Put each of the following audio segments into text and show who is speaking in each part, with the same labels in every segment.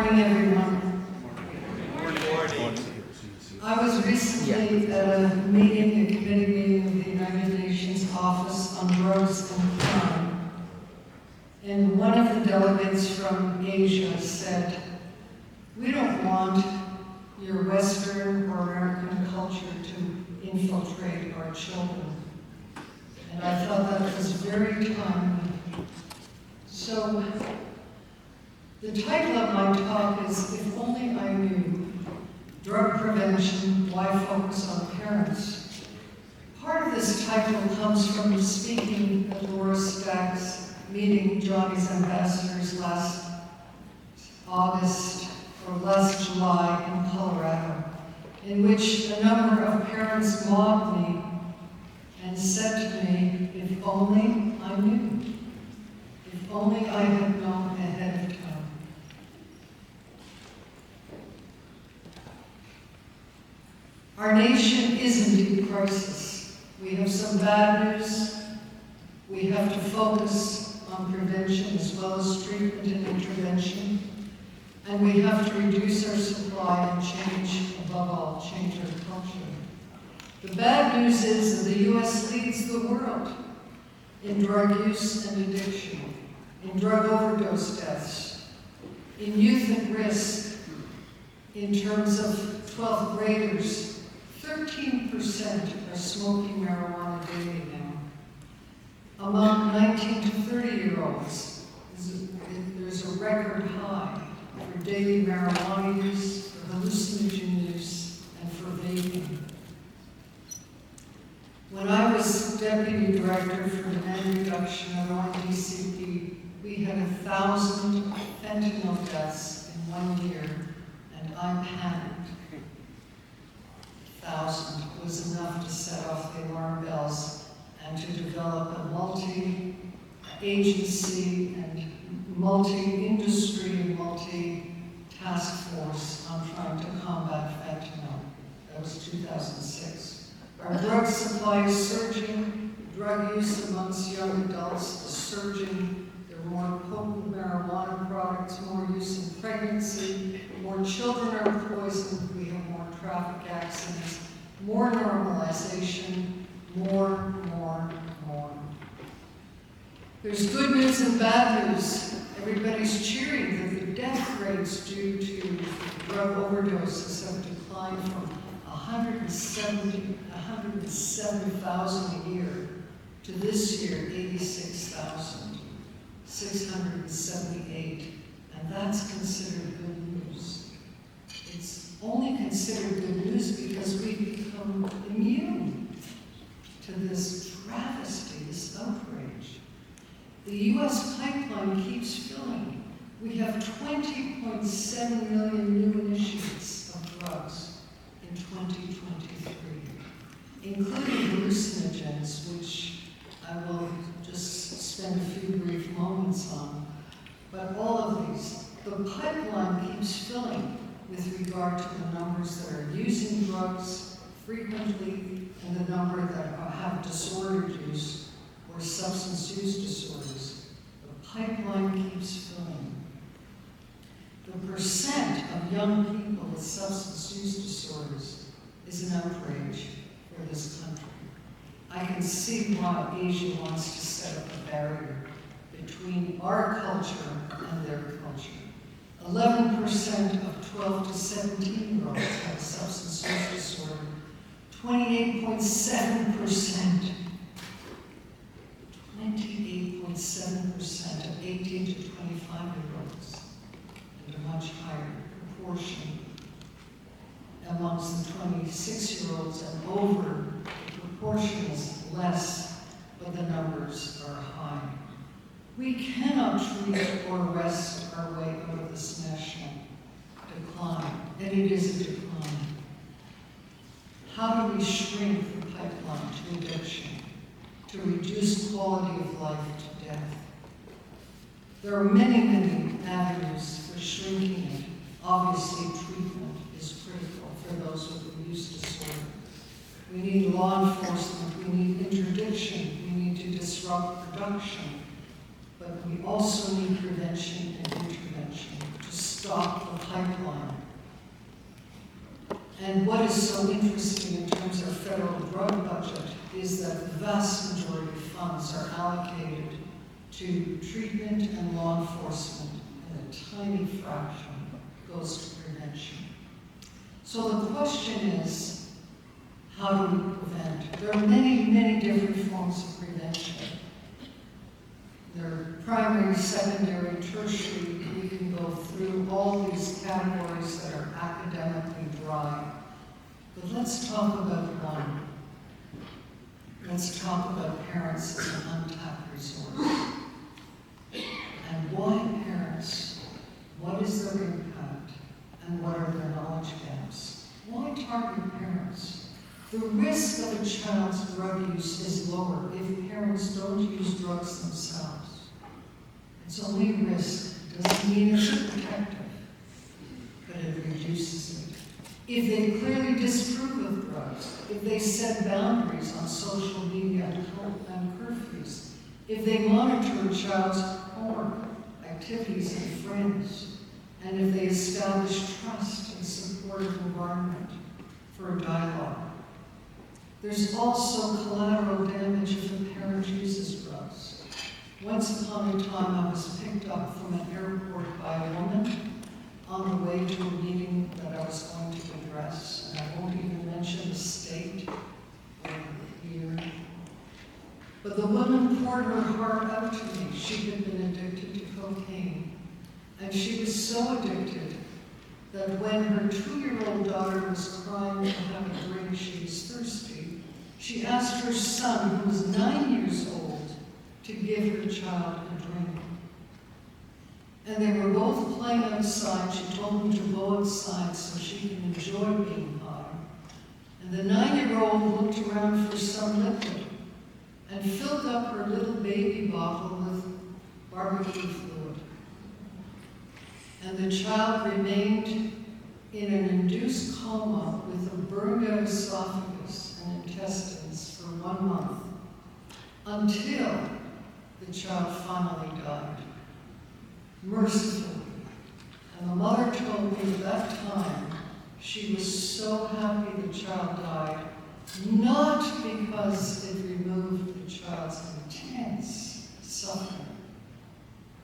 Speaker 1: morning, everyone. I was recently at a meeting, a committee meeting of the United Nations Office on Drugs and Crime, and one of the delegates from Asia said, "We don't want your Western or American culture to infiltrate our children." And I thought that was very timely. So, the title of my talk is, "If Only I Knew, Drug Prevention, Why Focus on Parents?" Part of this title comes from speaking at Laura Stack's meeting, Johnny's Ambassadors, last July in Colorado, in which a number of parents mocked me and said to me, "If only I knew. If only I had known ahead of time." Our nation is in deep crisis. We have some bad news. We have to focus on prevention as well as treatment and intervention. And we have to reduce our supply and change, above all, change our culture. The bad news is that the U.S. leads the world in drug use and addiction, in drug overdose deaths, in youth at risk. In terms of 12th graders, 13% are smoking marijuana daily now. Among 19 to 30-year-olds, there's a record high for daily marijuana use, for hallucinogen use, and for vaping. When I was deputy director for demand reduction at ONDCP, we had 1,000 fentanyl deaths in 1 year, and I panicked. 1,000 was enough to set off the alarm bells and to develop a multi-agency and multi-industry and multi-task force on trying to combat fentanyl. That was 2006. Our drug supply is surging. Drug use amongst young adults is surging. There are more potent marijuana products, more use in pregnancy, more children are poisoned, we have more traffic accidents, more normalization, more. There's good news and bad news. Everybody's cheering that the death rates due to drug overdoses have declined from 170,000 a year to this year, 86,678. And that's considered good news. It's only considered good news because we've become immune to this travesty, this outrage. The U.S. pipeline keeps filling. We have 20.7 million new initiates of drugs in 2023, including hallucinogens, which I will just spend a few brief moments on. But all of these, the pipeline keeps filling with regard to the numbers that are using drugs frequently and the number that have disordered use or substance use disorders. The pipeline keeps filling. The percent of young people with substance use disorders is an outrage for this country. I can see why Asia wants to set up a barrier between our culture and their culture. 11% of 12 to 17-year-olds have a substance use disorder. 28.7% of 18 to 25-year-olds, and a much higher proportion amongst the 26-year-olds and over. The proportion is less, but the numbers are high. We cannot treat or arrest our way out of this national decline, and it is a decline. How do we shrink the pipeline to addiction, to reduce quality of life to death? There are many avenues for shrinking it. Obviously, treatment is critical for those with a use disorder. We need law enforcement, we need interdiction, we need to disrupt production, but we also need prevention and intervention to stop the is that the vast majority of funds are allocated to treatment and law enforcement, and a tiny fraction goes to prevention. So the question is, how do we prevent? There are many, many different forms of prevention. There are primary, secondary, tertiary. We can go through all these categories that are academically dry. But let's talk about one. Let's talk about parents as an untapped resource. And why parents? What is their impact? And what are their knowledge gaps? Why target parents? The risk of a child's drug use is lower if parents don't use drugs themselves. It's only a risk. It doesn't mean it's protective, but it reduces it. If they clearly disapprove of drugs, if they set boundaries on social media and curfews, if they monitor a child's homework, activities, and friends, and if they establish trust and supportive environment for a dialogue. There's also collateral damage if a parent uses drugs. Once upon a time, I was picked up from an airport by a woman on the way to a meeting that I was going to address, and I won't even mention the state or the year. But the woman poured her heart out to me. She had been addicted to cocaine, and she was so addicted that when her 2-year-old daughter was crying to have a drink, she was thirsty, she asked her son, who was 9 years old, to give her child a drink. And they were both playing outside. She told him to go outside so she can enjoy being high. And the 9-year-old looked around for some liquid and filled up her little baby bottle with barbecue fluid. And the child remained in an induced coma with a burned out esophagus and intestines for 1 month, until the child finally died, mercifully. And the mother told me at that time she was so happy the child died, not because it removed the child's intense suffering,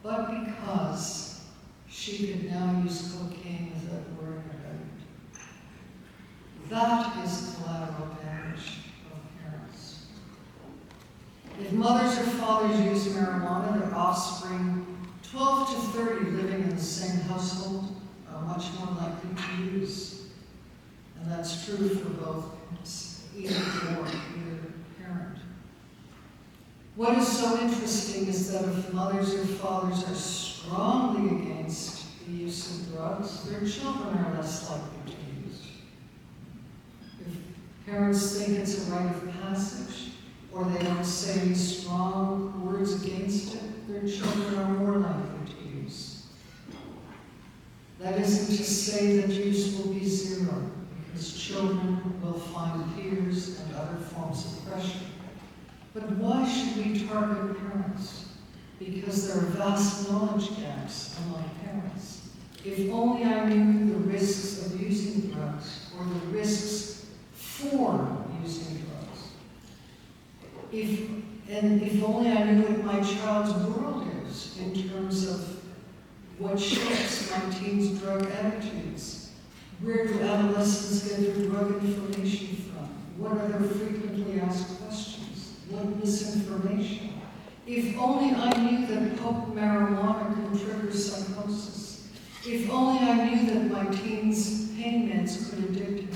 Speaker 1: but because she could now use cocaine without worrying about it. That is collateral damage of parents. If mothers or fathers use marijuana, their offspring, 12 to 30 living in the same household, are much more likely to use. And that's true for both either parent. What is so interesting is that if mothers or fathers are strongly against the use of drugs, their children are less likely to use. If parents think it's a rite of passage, or they don't say any strong words against it, their children are more likely to use. That isn't to say that use will be zero, because children will find peers and other forms of pressure. But why should we target parents? Because there are vast knowledge gaps among parents. If only I knew the risks of using drugs, or the risks for using drugs. If only I knew what my child's world is in terms of what shapes my teen's drug attitudes. Where do adolescents get their drug information from? What are their frequently asked questions? What misinformation? If only I knew that potent marijuana can trigger psychosis. If only I knew that my teen's pain meds could addict him.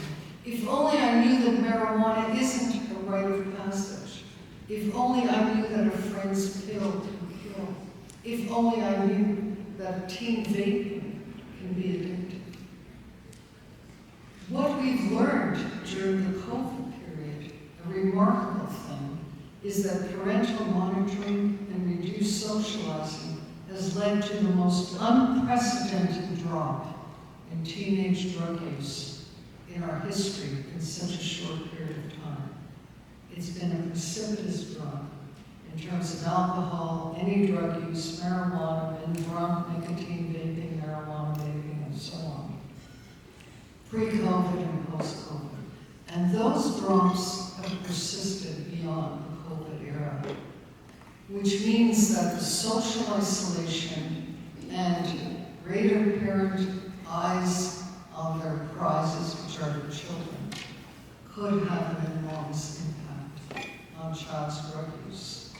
Speaker 1: If only I knew that marijuana isn't a rite of passage. If only I knew that a friend's pill can kill. If only I knew that teen vaping can be addictive. What we've learned during the COVID period, a remarkable thing, is that parental monitoring and reduced socializing has led to the most unprecedented drop in teenage drug use in our history in such a short period of time. It's been a precipitous drop in terms of alcohol, any drug use, marijuana, nicotine vaping, marijuana vaping, and so on. Pre-COVID and post-COVID. And those drops have persisted beyond beyond the COVID era, which means that the social isolation and greater parent eyes on their prizes, which are their children, could have an enormous impact on child's drug use.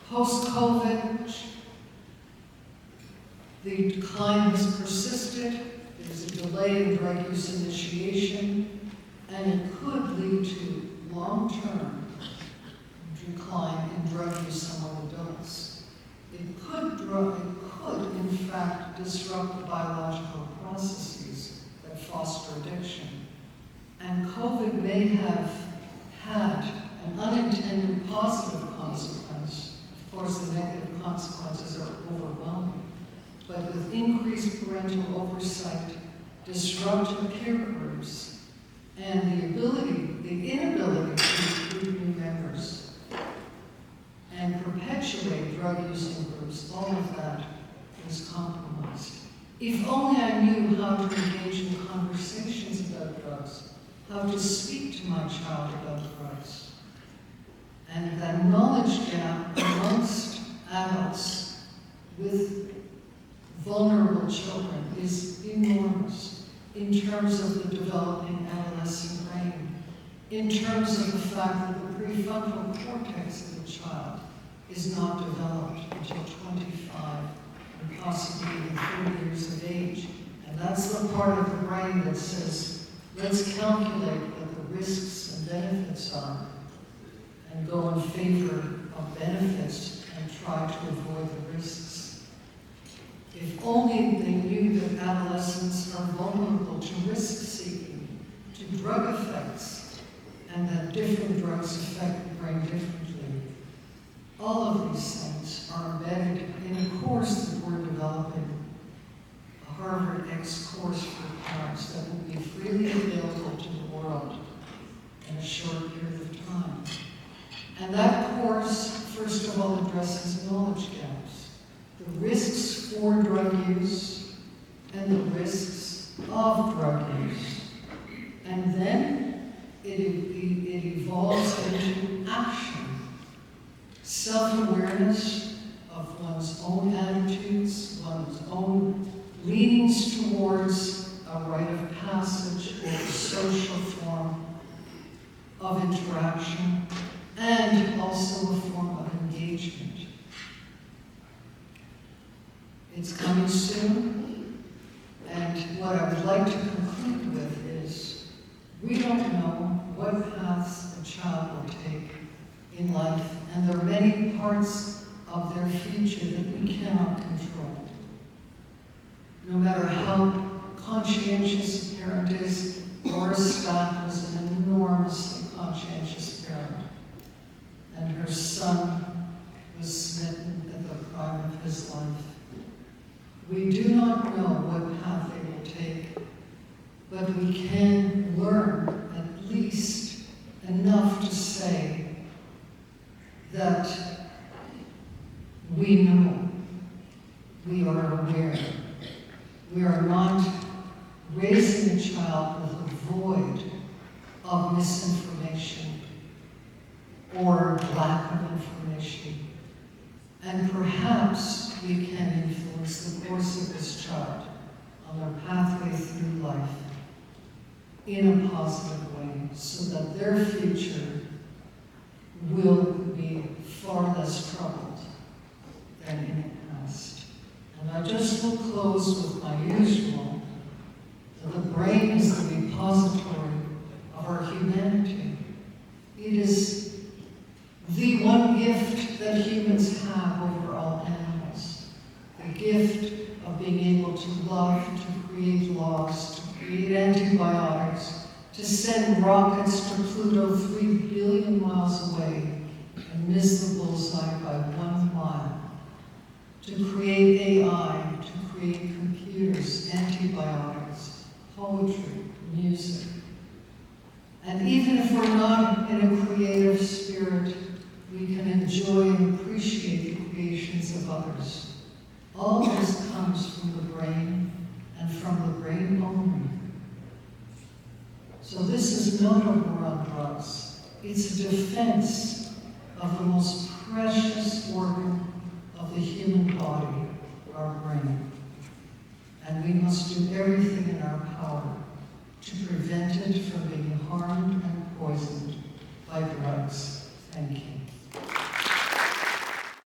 Speaker 1: Post-COVID, the decline has persisted. There's a delay in drug use initiation, and it could lead to long-term decline in drug use among adults. It could, in fact, disrupt the biological processes that foster addiction. And COVID may have had an unintended positive consequence. Of course, the negative consequences are overwhelming. But with increased parental oversight, disrupted peer groups, and the inability to recruit new members and perpetuate drug-using groups, all of that is compromised. If only I knew how to engage in conversations about drugs, how to speak to my child about drugs. And that knowledge gap amongst adults with vulnerable children is enormous in terms of the developing adolescent brain, in terms of the fact that the prefrontal cortex of the child is not developed until 25 and possibly even 30 years of age. And that's the part of the brain that says, let's calculate what the risks and benefits are and go in favor of benefits and try to avoid the risks. If only they knew that adolescents are vulnerable to risk-seeking, to drug effects, and that different drugs affect the brain differently. All of these things are embedded in a course that we're developing, a Harvard X course for parents that will be freely available to the world in a short period of time. And that course, first of all, addresses knowledge gaps, the risks for drug use and the risks of drug use. And then it evolves into action, self-awareness of one's own attitudes, one's own leanings towards a rite of passage or a social form of interaction, and also a form of engagement. It's coming soon, and what I would like to conclude with is, we don't know what paths a child will take in life, and there are many parts of their future that we cannot control. No matter how conscientious a parent is, Doris Scott was an enormously conscientious parent, and her son was smitten at the prime of his life. We do not know what path they will take, but we can learn at least enough to say that we know, we are aware. We are not raising a child with a void of misinformation or lack of information. And perhaps we can influence the course of this child on their pathway through life in a positive way, so that their future will be far less troubled than in the past. And I just will close with my usual, that the brain is the repository of our humanity. It is the one gift that humans have over all animals. The gift of being able to love, to create laws, to create antibiotics, to send rockets to Pluto 3 billion miles away and miss the bullseye by 1 mile, to create AI, to create computers, antibiotics, poetry, music. And even if we're not in a creative spirit, we can enjoy and appreciate the creations of others. All this comes from the brain and from the brain only. So this is not a war on drugs. It's a defense of the most precious organ of the human body, our brain. And we must do everything in our power to prevent it from being harmed